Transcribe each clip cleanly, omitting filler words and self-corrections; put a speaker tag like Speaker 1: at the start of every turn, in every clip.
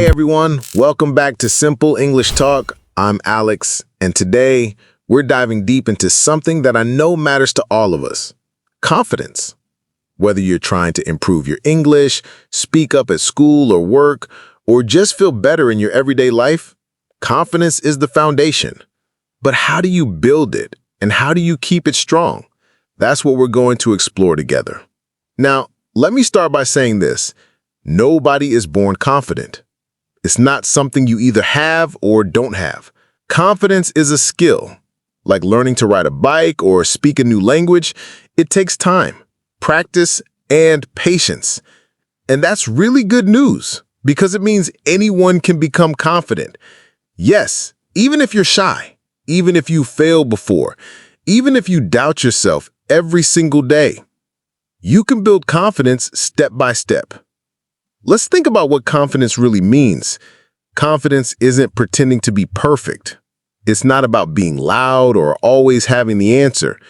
Speaker 1: Hey everyone, welcome back to Simple English Talk. I'm Alex, and today we're diving deep into something that I know matters to all of us: confidence. Whether you're trying to improve your English, speak up at school or work, or just feel better in your everyday life, confidence is the foundation. But how do you build it, and how do you keep it strong? That's what we're going to explore together. Now, let me start by saying this. Nobody is born confident. It's not something you either have or don't have. Confidence is a skill. Like learning to ride a bike or speak a new language, it takes time, practice, and patience. And that's really good news because it means anyone can become confident. Yes, even if you're shy, even if you failed before, even if you doubt yourself every single day, you can build confidence step by step. Let's think about what confidence really means. Confidence isn't pretending to be perfect. It's not about being loud or always having the answer.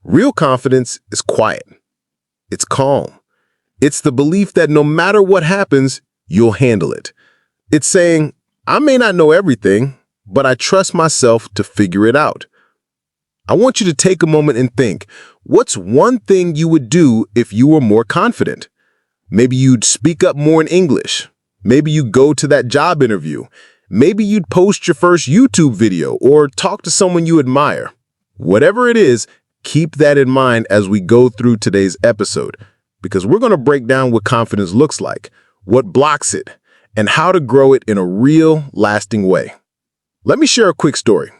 Speaker 1: Real confidence is quiet. It's calm. It's the belief that no matter what happens, you'll handle it. It's saying, I may not know everything, but I trust myself to figure it out. I want you to take a moment and think, what's one thing you would do if you were more confident? Maybe you'd speak up more in English. Maybe you go to that job interview. Maybe you'd post your first YouTube video or talk to someone you admire. Whatever it is, keep that in mind as we go through today's episode, because we're going to break down what confidence looks like, what blocks it, and how to grow it in a real, lasting way. Let me share a quick story.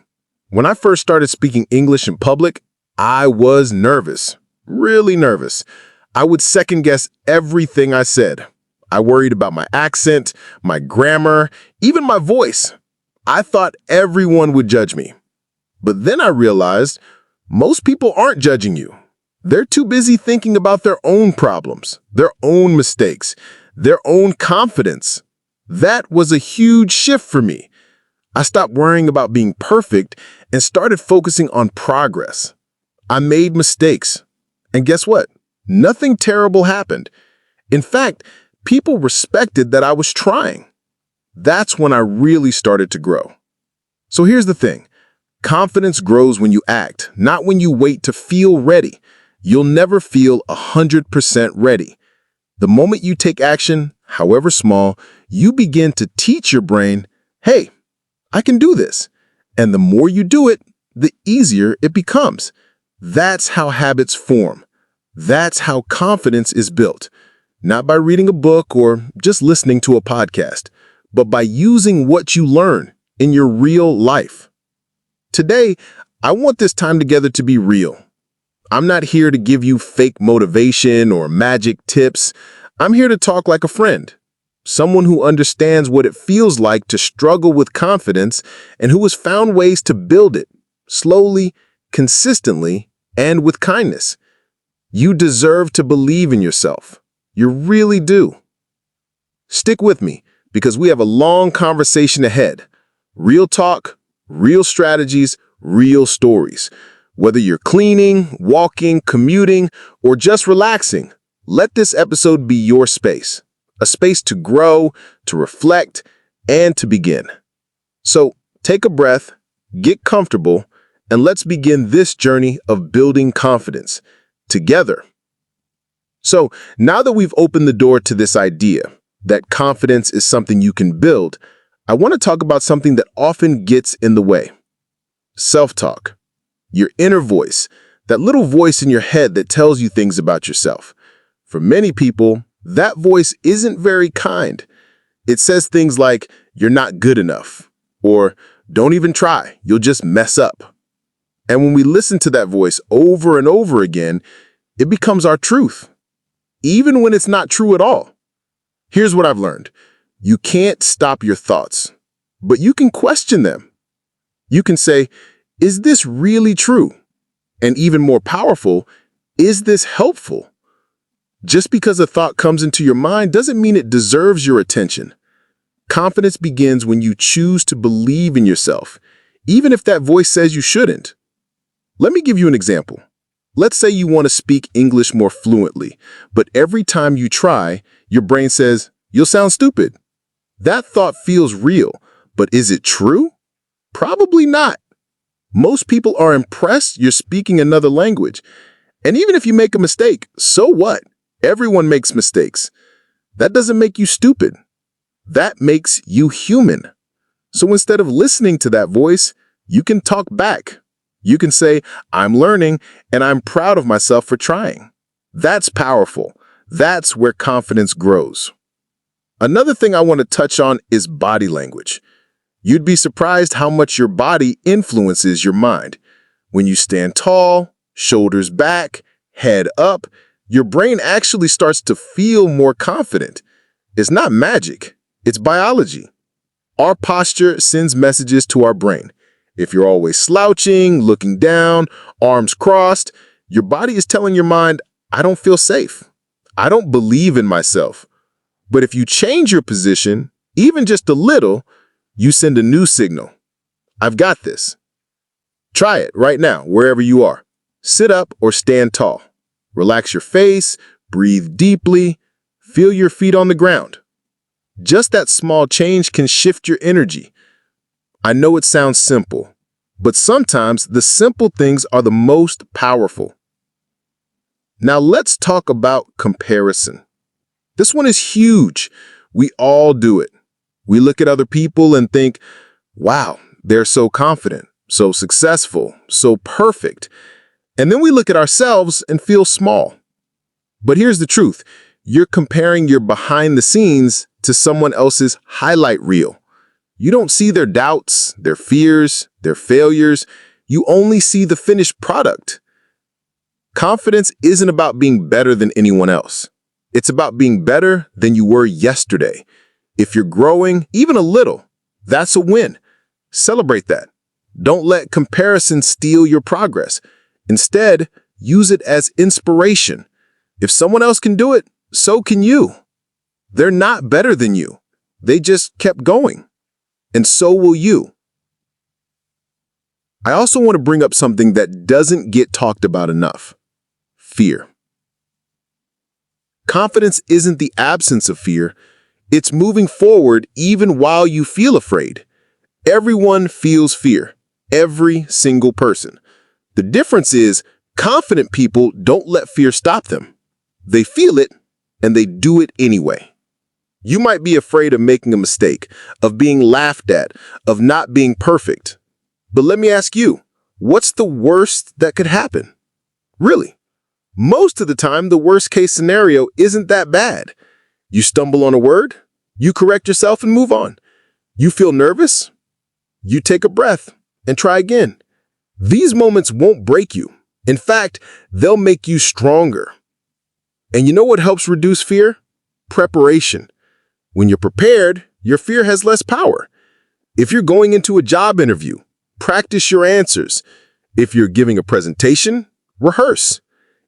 Speaker 1: When I first started speaking English in public, I was nervous, really nervous. I would second-guess everything I said. I worried about my accent, my grammar, even my voice. I thought everyone would judge me. But then I realized most people aren't judging you. They're too busy thinking about their own problems, their own mistakes, their own confidence. That was a huge shift for me. I stopped worrying about being perfect and started focusing on progress. I made mistakes. And guess what? Nothing terrible happened. In fact, people respected that I was trying. That's when I really started to grow. So here's the thing. Confidence grows when you act, not when you wait to feel ready. You'll never feel 100% ready. The moment you take action, however small, you begin to teach your brain, hey, I can do this. And the more you do it, the easier it becomes. That's how habits form. That's how confidence is built. Not by reading a book or just listening to a podcast, but by using what you learn in your real life. Today, I want this time together to be real. I'm not here to give you fake motivation or magic tips. I'm here to talk like a friend, someone who understands what it feels like to struggle with confidence and who has found ways to build it slowly, consistently, and with kindness. You deserve to believe in yourself. You really do. Stick with me because we have a long conversation ahead. Real talk, real strategies, real stories. Whether you're cleaning, walking, commuting, or just relaxing, let this episode be your space. A space to grow, to reflect, and to begin. So take a breath, get comfortable, and let's begin this journey of building confidence together. So now that we've opened the door to this idea that confidence is something you can build, I want to talk about something that often gets in the way. Self-talk. Your inner voice, that little voice in your head that tells you things about yourself. For many people, that voice isn't very kind. It says things like, you're not good enough, or don't even try, you'll just mess up. And when we listen to that voice over and over again, it becomes our truth, even when it's not true at all. Here's what I've learned. You can't stop your thoughts, but you can question them. You can say, is this really true? And even more powerful, is this helpful? Just because a thought comes into your mind doesn't mean it deserves your attention. Confidence begins when you choose to believe in yourself, even if that voice says you shouldn't. Let me give you an example. Let's say you want to speak English more fluently, but every time you try, your brain says, you'll sound stupid. That thought feels real, but is it true? Probably not. Most people are impressed you're speaking another language. And even if you make a mistake, so what? Everyone makes mistakes. That doesn't make you stupid. That makes you human. So instead of listening to that voice, you can talk back. You can say, I'm learning and I'm proud of myself for trying. That's powerful. That's where confidence grows. Another thing I want to touch on is body language. You'd be surprised how much your body influences your mind. When you stand tall, shoulders back, head up, your brain actually starts to feel more confident. It's not magic, it's biology. Our posture sends messages to our brain. If you're always slouching, looking down, arms crossed, your body is telling your mind, I don't feel safe. I don't believe in myself. But if you change your position, even just a little, you send a new signal. I've got this. Try it right now, wherever you are. Sit up or stand tall. Relax your face, breathe deeply, feel your feet on the ground. Just that small change can shift your energy. I know it sounds simple, but sometimes the simple things are the most powerful. Now let's talk about comparison. This one is huge. We all do it. We look at other people and think, wow, they're so confident, so successful, so perfect. And then we look at ourselves and feel small. But here's the truth. You're comparing your behind the scenes to someone else's highlight reel. You don't see their doubts, their fears, their failures. You only see the finished product. Confidence isn't about being better than anyone else. It's about being better than you were yesterday. If you're growing, even a little, that's a win. Celebrate that. Don't let comparison steal your progress. Instead, use it as inspiration. If someone else can do it, so can you. They're not better than you. They just kept going. And so will you. I also want to bring up something that doesn't get talked about enough. Fear. Confidence isn't the absence of fear. It's moving forward even while you feel afraid. Everyone feels fear. Every single person. The difference is, confident people don't let fear stop them. They feel it, and they do it anyway. You might be afraid of making a mistake, of being laughed at, of not being perfect. But let me ask you, what's the worst that could happen? Really? Most of the time, the worst-case scenario isn't that bad. You stumble on a word, you correct yourself and move on. You feel nervous? You take a breath and try again. These moments won't break you. In fact, they'll make you stronger. And you know what helps reduce fear? Preparation. When you're prepared, your fear has less power. If you're going into a job interview, practice your answers. If you're giving a presentation, rehearse.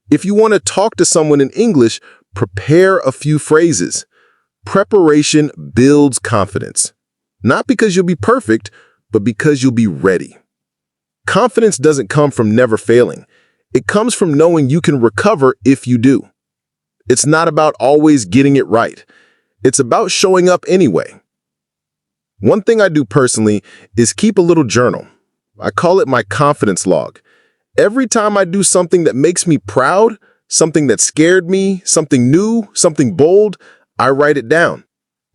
Speaker 1: If you want to talk to someone in English, prepare a few phrases. Preparation builds confidence. Not because you'll be perfect, but because you'll be ready. Confidence doesn't come from never failing. It comes from knowing you can recover if you do. It's not about always getting it right. It's about showing up anyway. One thing I do personally is keep a little journal. I call it my confidence log. Every time I do something that makes me proud, something that scared me, something new, something bold, I write it down.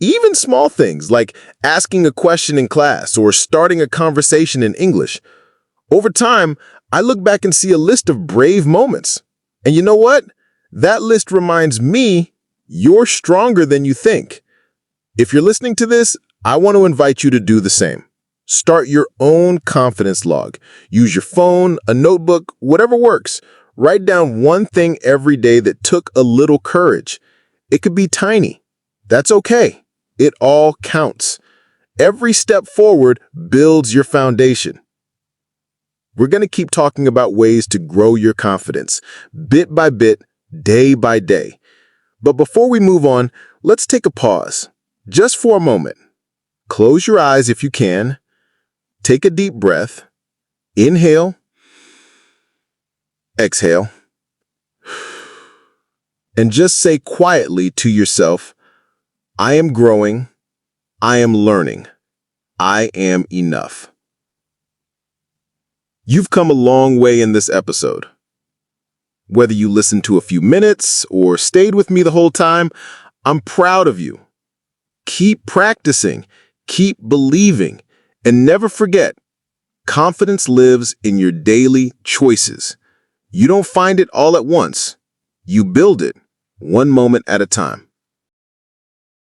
Speaker 1: Even small things like asking a question in class or starting a conversation in English. Over time, I look back and see a list of brave moments. And you know what? That list reminds me you're stronger than you think. If you're listening to this, I want to invite you to do the same. Start your own confidence log. Use your phone, a notebook, whatever works. Write down one thing every day that took a little courage. It could be tiny. That's okay. It all counts. Every step forward builds your foundation. We're going to keep talking about ways to grow your confidence, bit by bit, day by day. But before we move on, let's take a pause, just for a moment. Close your eyes if you can. Take a deep breath. Inhale. Exhale. And just say quietly to yourself, I am growing. I am learning. I am enough. You've come a long way in this episode. Whether you listened to a few minutes or stayed with me the whole time, I'm proud of you. Keep practicing, keep believing, and never forget, confidence lives in your daily choices. You don't find it all at once. You build it one moment at a time.